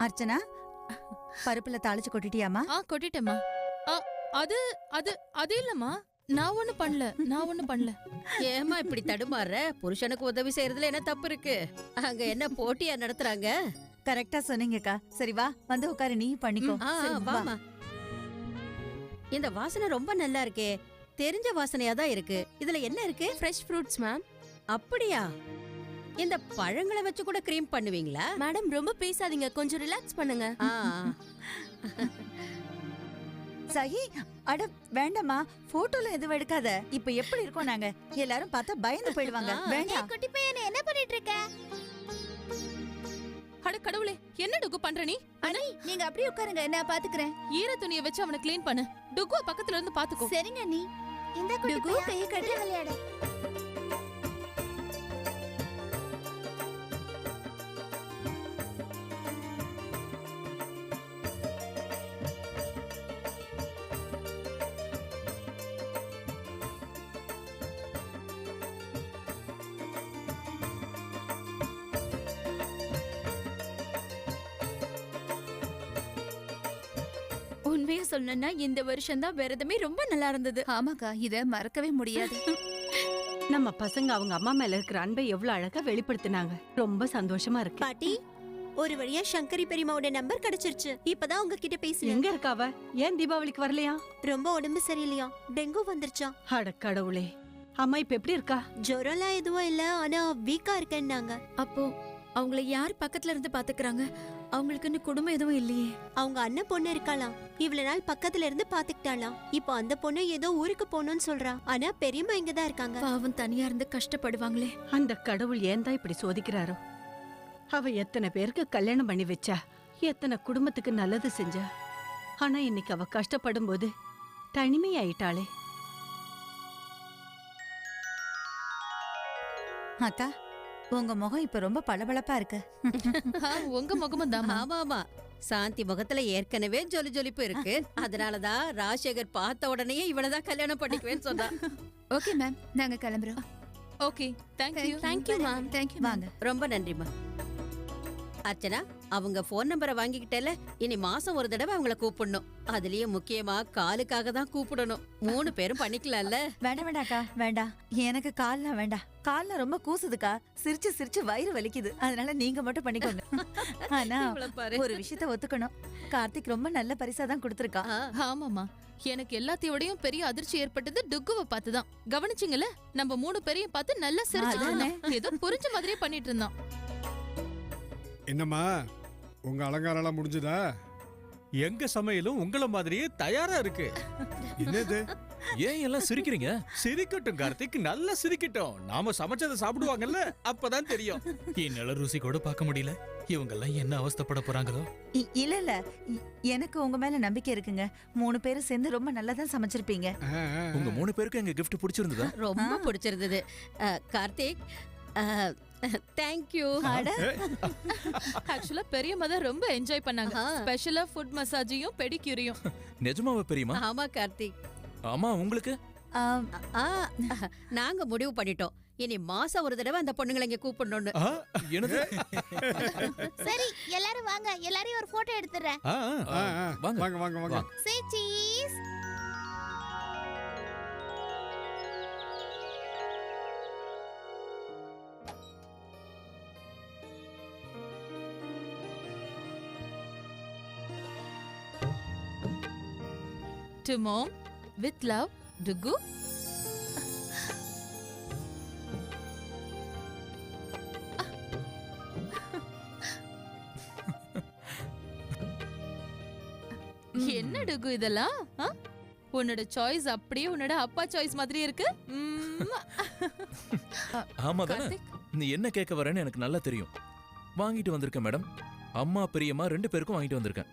அர்ச்சனா, பருப்புல தாளிச்சு கொட்டிட்டியாமா? கொட்டிட்டேம்மா. அது அது அது இல்லம்மா, நான் ஒண்ணு பண்ணல. ஏமா இப்படி தடுமாற? புருஷனுக்கு உதவி செய்யறதுல என்ன தப்பு இருக்கு? அங்க என்ன போட்டியா நடத்துறாங்க? கரெக்டா சொன்னீங்கக்கா. சரி வா, வந்து உட்காரு, நீ பண்ணிக்கோ. சரி, வா. வாமா. இந்த வாசனை ரொம்ப நல்லா இருக்கே. தெரிஞ்ச வாசனையா தான் இருக்கு. இதுல என்ன இருக்கு? Fresh fruits ma'am. அப்படியா? இந்த பழங்களை வச்சு கூட க்ரீம் பண்ணுவீங்களா? மேடம் ரொம்ப பேசாதீங்க, கொஞ்சம் ரிலாக்ஸ் பண்ணுங்க. சஹி, அட வேண்டாமா, போட்டோல எதுவும் எடுக்காத. இப்ப எப்படி இருக்கோம் நாங்க? எல்லாரும் பார்த்தா பயந்து போயிடுவாங்க. வேண்டாம். குட்டி பையனே, என்ன பண்ணிட்டு இருக்க? அட கடவுளே, என்ன டுகு பண்ற நீ? அண்ணி, நீங்க அப்படியே உட்காருங்க, நான் பாத்துக்கறேன். ஈர துணியை வச்சு அவனை க்ளீன் பண்ணு. டுகு பக்கத்துல இருந்து பாத்துக்கோ. சரிங்க அண்ணி. இந்த குட்டி கையை கட்டி விளையாடு. உண்மையா சொல்லணும்னா இந்த வருஷம் தான் விரதமே ரொம்ப நல்லா இருந்தது. ஆமாக்கா, இத மறக்கவே முடியாது. நம்ம பசங்க அவங்க அம்மா மேல இருக்கிற அன்பை எவ்வளவு அழகா வெளிப்படுத்தினாங்க. ரொம்ப சந்தோஷமா இருக்கு. பாட்டி, ஒரு வழியா சங்கரி பெரியம்மாவோட நம்பர் கிடைச்சிருச்சு. இப்பதான் உங்ககிட்ட பேசுறேன். எங்க இருக்காவ? ஏன் தீபாவளிக்கு வரலையா? ரொம்ப உடம்பு சரியில்லையா, டெங்கு வந்துருச்சா. அட கடவுளே, அம்மா இப்ப எப்படி இருக்கா? ஜுரம்லாம் எதுவும் இல்ல, ஆனா வீக்கா இருக்கேன்னாங்க. அப்போ அவங்கள யார் பக்கத்துல இருந்து பாத்துக்கறாங்க? அவங்களுக்குன்னு குடும்பம் எதுவும் இல்லையே. அவங்க அண்ணன் பொண்ணு இருக்காளாம், இவ்வளவு நாள் பக்கத்துல இருந்து பாத்துக்கிட்டாளாம். இப்போ அந்த பொண்ணு ஏதோ ஊருக்கு போகணும்னு சொல்றா. ஆனா பெரியம்மா இங்கதான் இருக்காங்க. பாவம், தனியா இருந்து கஷ்டப்படுவாங்களே. அந்த கடவுள் ஏன் தான் இப்படி சோதிக்கிறாரோ? அவ எத்தனை பேருக்கு கல்யாணம் பண்ணி வச்சா, எத்தனை குடும்பத்துக்கு நல்லது செஞ்சா. ஆனா இன்னைக்கு அவ கஷ்டப்படும் போது தனிமையாயிட்டாளே. அக்கா, உங்க முகம் இப்ப ரொம்ப பளபளப்பா இருக்கு. உங்க முகமும் தான். ஆமா. சாந்தி முகத்துல ஏற்கனவே ஜொலி ஜொலிப்பு இருக்கு. அதனாலதான் ராஜசேகர் பார்த்த உடனே இவனதான் கல்யாணம் பண்ணிக்குவேன்னு சொன்னா. ஓகே மேம், நாங்க கிளம்புறோம். Okay, thank you. Thank you ma'am. Thank you. வாங்க. ரொம்ப நன்றிமா. அர்ச்சனா, அவங்க போன் நம்பரை வாங்கிக்கிட்டல, இனி மாசம் ஒரு தடவை அவங்கள கூப்பிடணும். அதுலயும் முக்கியமா காலுக்காக தான் கூப்பிடணும். 3 பேரும் பண்ணிக்கலாம்ல? வேண்டாக்கா, வேண்டாம். எனக்கு கால்லாம் வேண்டாம். கால்ல ரொம்ப கூசுதுக்கா. சிரிச்சு சிரிச்சு வயிறு வலிக்குது. அதனால நீங்க மட்டும் பண்ணிக்கோங்க. ஆனா ஒரு விஷயத்த ஒத்துக்கணும், கார்த்திக் ரொம்ப நல்ல பரிசா தான் கொடுத்திருக்கா. ஆமாமா, எனக்கு எல்லாத்தையோடையும் பெரிய அதிர்ச்சி ஏற்பட்டது டுக்குவை பார்த்துதான். கவனிச்சிங்கல்ல? நம்ம 3 பேரையும் பார்த்து நல்லா சிரிச்சு ஏதோ புரிஞ்ச மாதிரியே பண்ணிட்டு இருந்தான். என்னம்மா, உங்க அலங்காரம் எல்லாம் முடிஞ்சதா? எங்க சமையலும் உங்கள மாதிரியே தயாரா இருக்கு. என்னது? ஏன் எல்லாம் சிரிக்கிறீங்க? சிரிக்கட்டும் கார்த்திக், நல்லா சிரிக்கட்டும். நாம சமைச்சதை சாப்பிடுவாங்கல்ல, அப்பதான் தெரியும். என்னால ருசி கூட பார்க்க முடியல. இவங்க எல்லாம் என்ன அவஸ்தைப்பட போறாங்களோ. இல்ல, எனக்கு உங்க மேல நம்பிக்கை இருக்குங்க. 3 பேரும் சேர்ந்து ரொம்ப நல்லா தான் சமைச்சிருப்பீங்க. உங்க 3 பேருக்கு எங்க கிஃப்ட் பிடிச்சிருந்ததா? ரொம்ப பிடிச்சிருந்தது. கார்த்திக், தேங்க்யூ. ஆக்சுவலா பெரியம்மா தான் ரொம்ப என்ஜாய் பண்ணாங்க. ஸ்பெஷலா ஃபுட் மசாஜையும் பெடிக்யூரையும். நிஜமாவே பெரியமா? ஆமா கார்த்திக். ஆமா, உங்களுக்கு? நாங்க முடிவு பண்ணிட்டோம், இனி மாசம் ஒரு தடவை அந்த பொண்ணுங்களை இங்க கூப்பிடணும்னு. என்னது? சரி, எல்லாரும் வாங்க, எல்லாரையும் ஒரு போட்டோ எடுத்துறேன். வாங்க வாங்க வாங்க. சே cheese. To mom, with love, Dugu. என்ன டுகு இதெல்லாம்? உன்னோட சாய்ஸ் அப்படியே உன்னோட அப்பா சாய்ஸ் மாதிரி இருக்கு. ஆமா தானே? நீ என்ன கேட்க வரேன்னு எனக்கு நல்லா தெரியும். வாங்கிட்டு வந்திருக்கேன் மேடம். அம்மா பெரியம்மா 2 பேருக்கும் வாங்கிட்டு வந்திருக்கேன்.